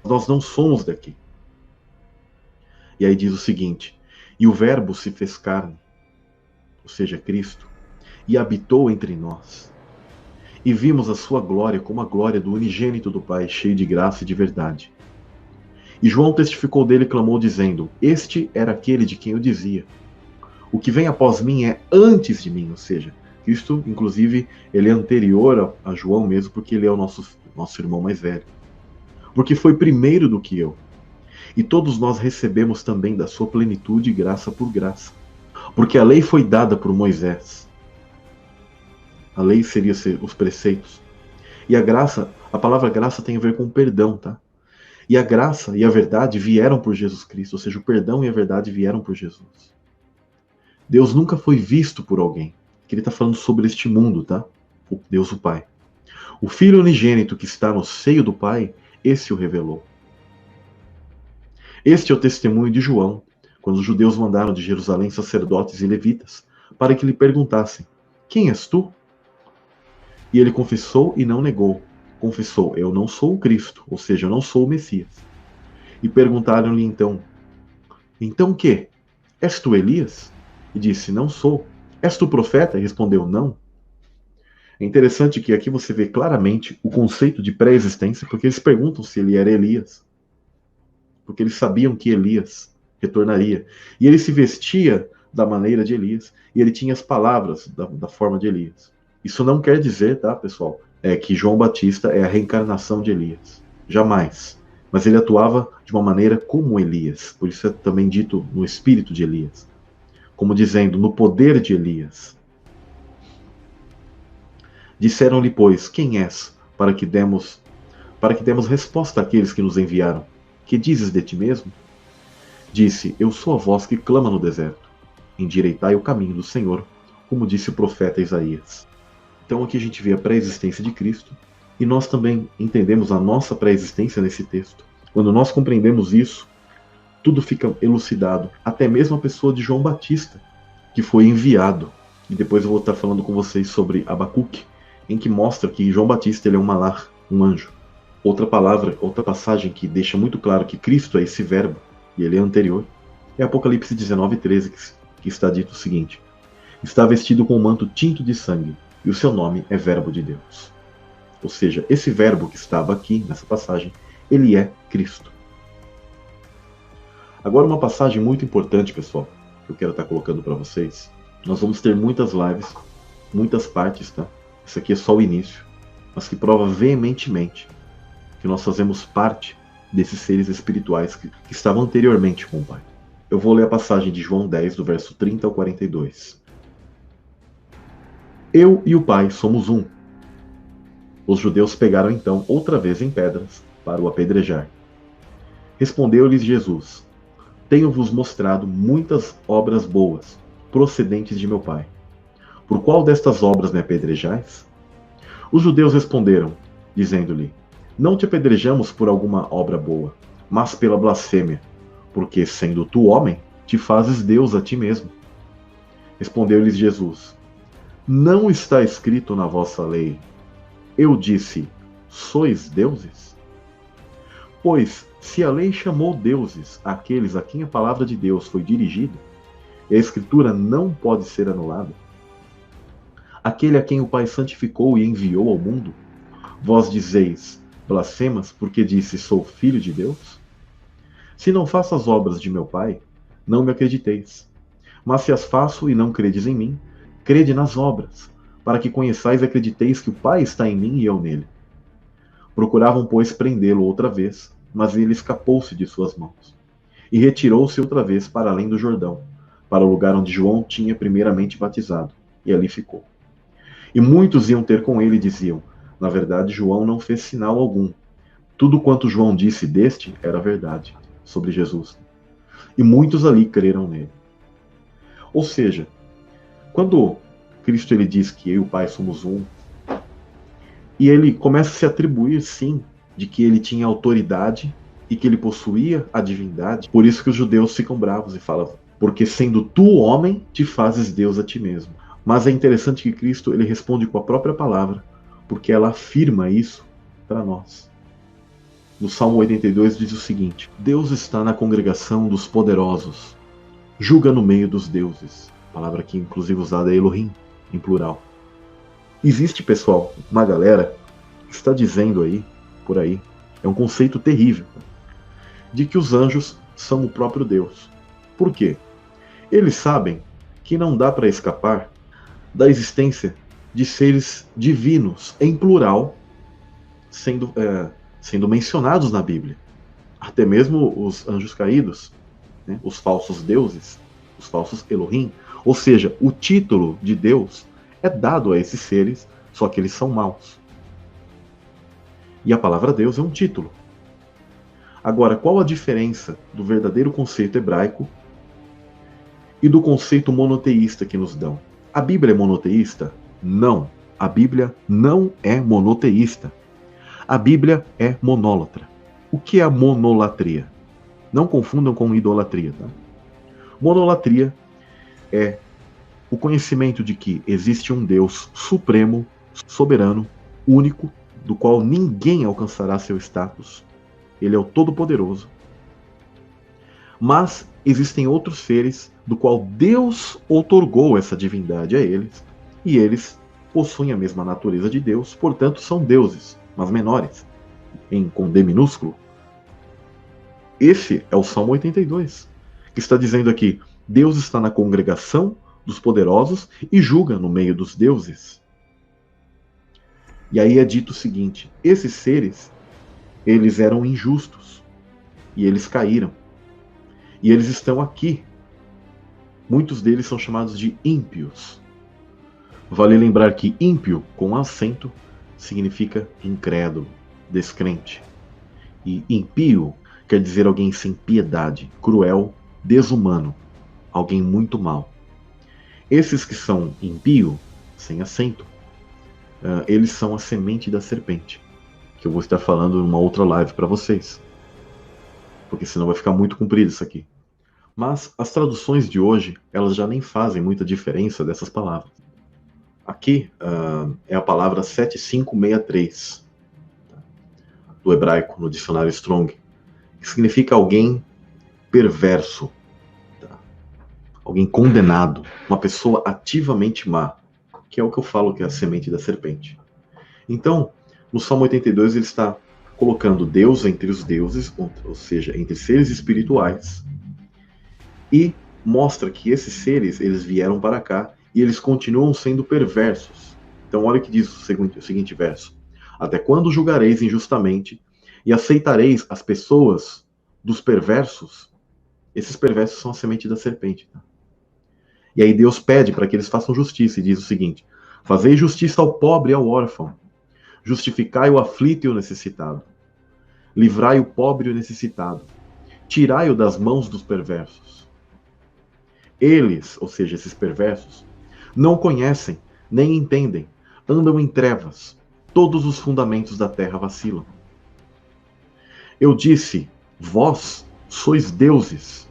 Nós não somos daqui. E aí diz o seguinte: e o Verbo se fez carne, ou seja, Cristo, e habitou entre nós. E vimos a sua glória como a glória do unigênito do Pai, cheio de graça e de verdade. E João testificou dele e clamou, dizendo: este era aquele de quem eu dizia: o que vem após mim é antes de mim. Ou seja, Cristo, inclusive, ele é anterior a João mesmo, porque ele é o nosso irmão mais velho. Porque foi primeiro do que eu. E todos nós recebemos também da sua plenitude, graça por graça. Porque a lei foi dada por Moisés. A lei seria os preceitos. E a graça, a palavra graça tem a ver com perdão, tá? E a graça e a verdade vieram por Jesus Cristo, ou seja, o perdão e a verdade vieram por Jesus. Deus nunca foi visto por alguém. Que ele está falando sobre este mundo, tá? O Deus o Pai. O Filho unigênito que está no seio do Pai, esse o revelou. Este é o testemunho de João, quando os judeus mandaram de Jerusalém sacerdotes e levitas, para que lhe perguntassem: quem és tu? E ele confessou e não negou. Confessou: eu não sou o Cristo, ou seja, eu não sou o Messias. E perguntaram-lhe então: então que? És tu Elias? E disse: não sou. És tu profeta? E respondeu: não. É interessante que aqui você vê claramente o conceito de pré-existência, porque eles perguntam se ele era Elias. Porque eles sabiam que Elias retornaria. E ele se vestia da maneira de Elias, e ele tinha as palavras da forma de Elias. Isso não quer dizer, tá, pessoal, que João Batista é a reencarnação de Elias. Jamais. Mas ele atuava de uma maneira como Elias. Por isso é também dito no espírito de Elias. Como dizendo, no poder de Elias. Disseram-lhe, pois, quem és, para que demos resposta àqueles que nos enviaram? Que dizes de ti mesmo? Disse: eu sou a voz que clama no deserto. Endireitai o caminho do Senhor, como disse o profeta Isaías. Então aqui a gente vê a pré-existência de Cristo, e nós também entendemos a nossa pré-existência nesse texto. Quando nós compreendemos isso, tudo fica elucidado. Até mesmo a pessoa de João Batista, que foi enviado. E depois eu vou estar falando com vocês sobre Abacuque, em que mostra que João Batista ele é um malar, um anjo. Outra palavra, outra passagem que deixa muito claro que Cristo é esse verbo, e ele é anterior, é Apocalipse 19:13, que está dito o seguinte: está vestido com um manto tinto de sangue, e o seu nome é Verbo de Deus. Ou seja, esse verbo que estava aqui, nessa passagem, ele é Cristo. Agora uma passagem muito importante, pessoal, que eu quero estar colocando para vocês. Nós vamos ter muitas lives, muitas partes, tá? Isso aqui é só o início, mas que prova veementemente que nós fazemos parte desses seres espirituais que estavam anteriormente com o Pai. Eu vou ler a passagem de João 10, do verso 30 ao 42. Eu e o Pai somos um. Os judeus pegaram então outra vez em pedras para o apedrejar. Respondeu-lhes Jesus: tenho-vos mostrado muitas obras boas, procedentes de meu Pai. Por qual destas obras me apedrejais? Os judeus responderam, dizendo-lhe: não te apedrejamos por alguma obra boa, mas pela blasfêmia, porque, sendo tu homem, te fazes Deus a ti mesmo. Respondeu-lhes Jesus: não está escrito na vossa lei: eu disse, sois deuses? Pois, se a lei chamou deuses àqueles a quem a palavra de Deus foi dirigida, e a Escritura não pode ser anulada, aquele a quem o Pai santificou e enviou ao mundo, vós dizeis, blasfemas, porque disse, sou filho de Deus? Se não faço as obras de meu Pai, não me acrediteis. Mas se as faço e não credes em mim, crede nas obras, para que conheçais e acrediteis que o Pai está em mim e eu nele. Procuravam, pois, prendê-lo outra vez, mas ele escapou-se de suas mãos. E retirou-se outra vez para além do Jordão, para o lugar onde João tinha primeiramente batizado, e ali ficou. E muitos iam ter com ele e diziam, na verdade, João não fez sinal algum. Tudo quanto João disse deste era verdade, sobre Jesus. E muitos ali creram nele. Ou seja, quando Cristo ele diz que eu e o Pai somos um, e ele começa a se atribuir, sim, de que ele tinha autoridade e que ele possuía a divindade. Por isso que os judeus ficam bravos e falam, porque sendo tu homem, te fazes Deus a ti mesmo. Mas é interessante que Cristo ele responde com a própria palavra, porque ela afirma isso para nós. no Salmo 82 diz o seguinte: Deus está na congregação dos poderosos, julga no meio dos deuses. A palavra aqui inclusive usada é Elohim, em plural. Existe, pessoal, uma galera que está dizendo aí, por aí, é um conceito terrível, de que os anjos são o próprio Deus. Por quê? Eles sabem que não dá para escapar da existência de seres divinos, em plural, sendo mencionados na Bíblia. Até mesmo os anjos caídos, né, os falsos deuses, os falsos Elohim. Ou seja, o título de Deus é dado a esses seres, só que eles são maus. E a palavra Deus é um título. Agora, qual a diferença do verdadeiro conceito hebraico e do conceito monoteísta que nos dão? A Bíblia é monoteísta? Não. A Bíblia não é monoteísta. A Bíblia é monólatra. O que é a monolatria? Não confundam com idolatria, tá? Monolatria é o conhecimento de que existe um Deus supremo, soberano, único, do qual ninguém alcançará seu status. Ele é o Todo-Poderoso. Mas existem outros seres do qual Deus outorgou essa divindade a eles, e eles possuem a mesma natureza de Deus, portanto são deuses, mas menores, com D minúsculo. Esse é o Salmo 82, que está dizendo aqui: Deus está na congregação dos poderosos e julga no meio dos deuses. E aí é dito o seguinte: esses seres, eles eram injustos, e eles caíram. E eles estão aqui. Muitos deles são chamados de ímpios. Vale lembrar que ímpio, com acento, significa incrédulo, descrente. E impio quer dizer alguém sem piedade, cruel, desumano, alguém muito mau. Esses que são impio, sem acento, eles são a semente da serpente, que eu vou estar falando numa outra live para vocês, porque senão vai ficar muito comprido isso aqui. Mas as traduções de hoje, elas já nem fazem muita diferença dessas palavras. Aqui é a palavra 7563 do hebraico, no dicionário Strong, que significa alguém perverso, tá? Alguém condenado, uma pessoa ativamente má, que é o que eu falo que é a semente da serpente. Então, no Salmo 82 ele está colocando Deus entre os deuses, ou seja, entre seres espirituais, e mostra que esses seres, eles vieram para cá e eles continuam sendo perversos. Então olha o que diz o seguinte verso: até quando julgareis injustamente e aceitareis as pessoas dos perversos? Esses perversos são a semente da serpente. Tá? E aí Deus pede para que eles façam justiça e diz o seguinte: fazei justiça ao pobre e ao órfão, justificai o aflito e o necessitado, livrai o pobre e o necessitado, tirai-o das mãos dos perversos. Eles, ou seja, esses perversos, não conhecem, nem entendem, andam em trevas, todos os fundamentos da terra vacilam. Eu disse, vós sois deuses,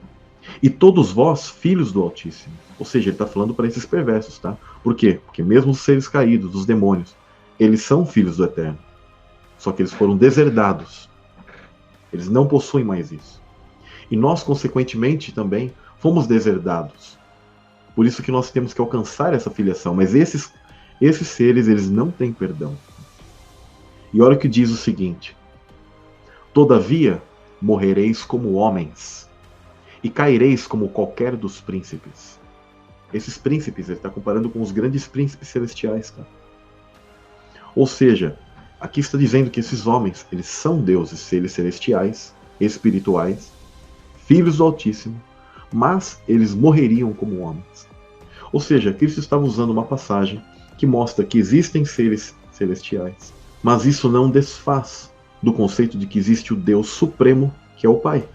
e todos vós filhos do Altíssimo. Ou seja, ele está falando para esses perversos, tá? Por quê? Porque mesmo os seres caídos, os demônios, eles são filhos do Eterno. Só que eles foram deserdados. Eles não possuem mais isso. E nós, consequentemente, também fomos deserdados. Por isso que nós temos que alcançar essa filiação. Mas esses seres, eles não têm perdão. E olha o que diz o seguinte: todavia morrereis como homens, e caireis como qualquer dos príncipes. Esses príncipes, ele está comparando com os grandes príncipes celestiais. Tá? Ou seja, aqui está dizendo que esses homens, eles são deuses, seres celestiais, espirituais, filhos do Altíssimo, mas eles morreriam como homens. Ou seja, Cristo estava usando uma passagem que mostra que existem seres celestiais, mas isso não desfaz do conceito de que existe o Deus Supremo, que é o Pai.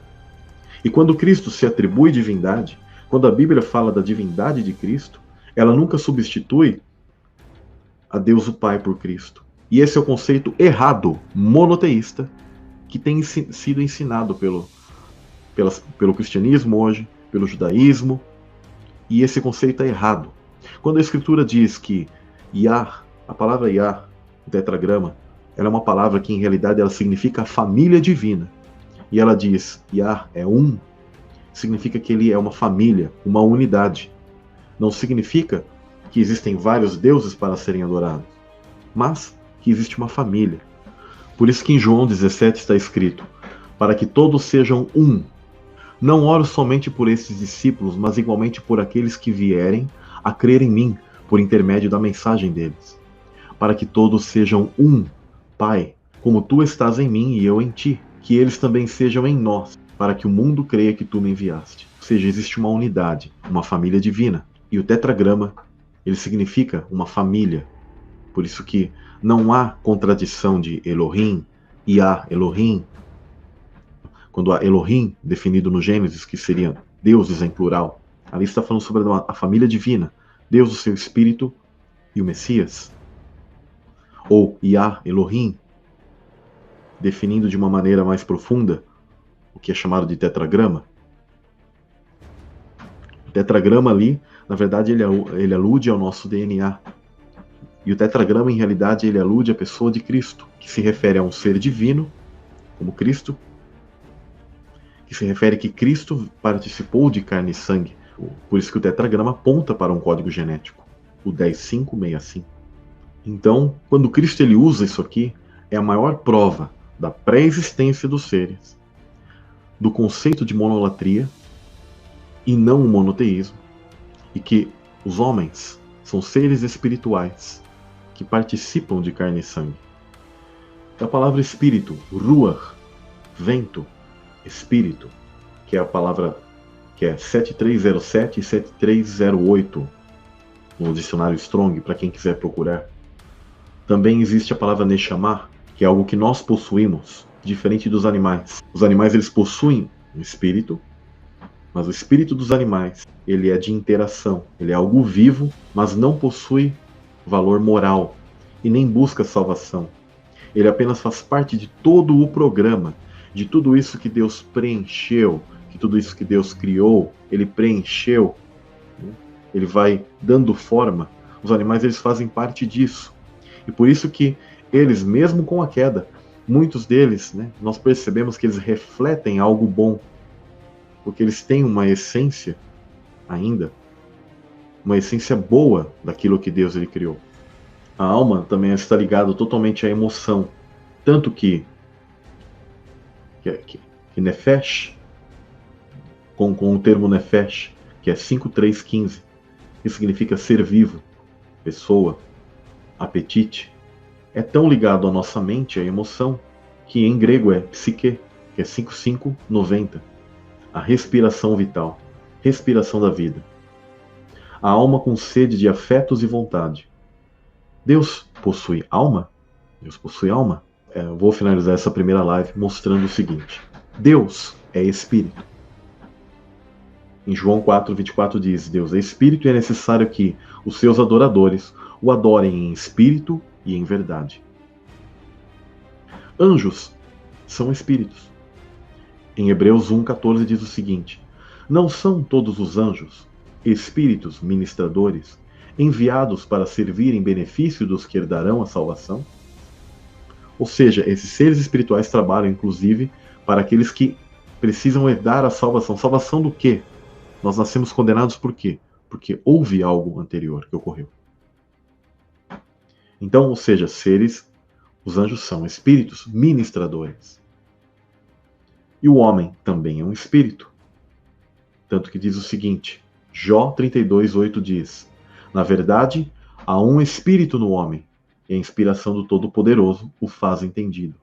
E quando Cristo se atribui divindade, quando a Bíblia fala da divindade de Cristo, ela nunca substitui a Deus o Pai por Cristo. E esse é o conceito errado, monoteísta, que tem sido ensinado pelo cristianismo hoje, pelo judaísmo, e esse conceito é errado. Quando a Escritura diz que Yah, a palavra Yah, o tetragrama, ela é uma palavra que em realidade ela significa família divina. E ela diz, Yah é um, significa que ele é uma família, uma unidade. Não significa que existem vários deuses para serem adorados, mas que existe uma família. Por isso que em João 17 está escrito, para que todos sejam um. Não oro somente por esses discípulos, mas igualmente por aqueles que vierem a crer em mim, por intermédio da mensagem deles. Para que todos sejam um, Pai, como tu estás em mim e eu em ti, que eles também sejam em nós, para que o mundo creia que tu me enviaste. Ou seja, existe uma unidade, uma família divina. E o tetragrama, ele significa uma família. Por isso que não há contradição de Elohim, Yah, Elohim. Quando há Elohim, definido no Gênesis, que seria deuses em plural, ali está falando sobre a família divina, Deus, o seu Espírito e o Messias. Ou Yah, Elohim, definindo de uma maneira mais profunda o que é chamado de tetragrama. O tetragrama ali, na verdade, ele alude ao nosso DNA. E o tetragrama, em realidade, ele alude à pessoa de Cristo, que se refere a um ser divino, como Cristo, que se refere que Cristo participou de carne e sangue. Por isso que o tetragrama aponta para um código genético, o 10565. Então, quando Cristo ele usa isso aqui, é a maior prova da pré-existência dos seres, do conceito de monolatria e não o monoteísmo, e que os homens são seres espirituais que participam de carne e sangue. A palavra espírito, ruach, vento, espírito, que é a palavra que é 7307 e 7308 no dicionário Strong, para quem quiser procurar. Também existe a palavra Neshama, que é algo que nós possuímos, diferente dos animais. Os animais eles possuem um espírito, mas o espírito dos animais ele é de interação, ele é algo vivo, mas não possui valor moral e nem busca salvação. Ele apenas faz parte de todo o programa, de tudo isso que Deus preencheu, de tudo isso que Deus criou, ele preencheu, ele vai dando forma. Os animais eles fazem parte disso. E por isso que eles, mesmo com a queda, muitos deles, nós percebemos que eles refletem algo bom, porque eles têm uma essência ainda, uma essência boa daquilo que Deus ele criou. A alma também está ligada totalmente à emoção, tanto que Nefesh, com o termo Nefesh, que é 5315, que significa ser vivo, pessoa, apetite, é tão ligado à nossa mente, à emoção, que em grego é psique, que é 5590, a respiração vital, respiração da vida. A alma com sede de afetos e vontade. Deus possui alma? Deus possui alma? Eu vou finalizar essa primeira live mostrando o seguinte. Deus é espírito. Em João 4:24 diz, Deus é espírito e é necessário que os seus adoradores o adorem em espírito e em verdade. Anjos são espíritos. Em Hebreus 1:14 diz o seguinte, não são todos os anjos espíritos ministradores enviados para servir em benefício dos que herdarão a salvação? Ou seja, esses seres espirituais trabalham, inclusive, para aqueles que precisam herdar a salvação. Salvação do quê? Nós nascemos condenados por quê? Porque houve algo anterior que ocorreu. Então, ou seja, os anjos são espíritos ministradores. E o homem também é um espírito. Tanto que diz o seguinte, Jó 32:8 diz, na verdade, há um espírito no homem, e a inspiração do Todo-Poderoso o faz entendido.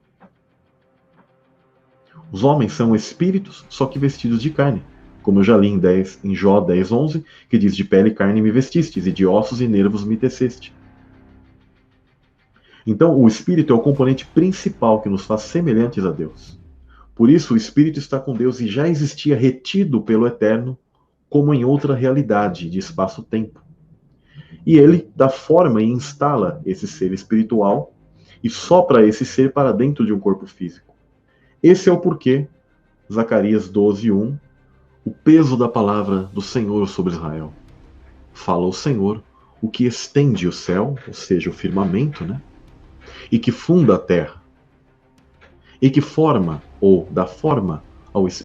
Os homens são espíritos, só que vestidos de carne. Como eu já li em Jó 10:11, que diz, de pele e carne me vestistes, e de ossos e nervos me teceste. Então, o espírito é o componente principal que nos faz semelhantes a Deus. Por isso, o espírito está com Deus e já existia retido pelo Eterno, como em outra realidade de espaço-tempo. E ele dá forma e instala esse ser espiritual e sopra esse ser para dentro de um corpo físico. Esse é o porquê, Zacarias 12:1, o peso da palavra do Senhor sobre Israel. Fala o Senhor, o que estende o céu, ou seja, o firmamento, e que funda a terra, e que forma ou dá forma ao espírito.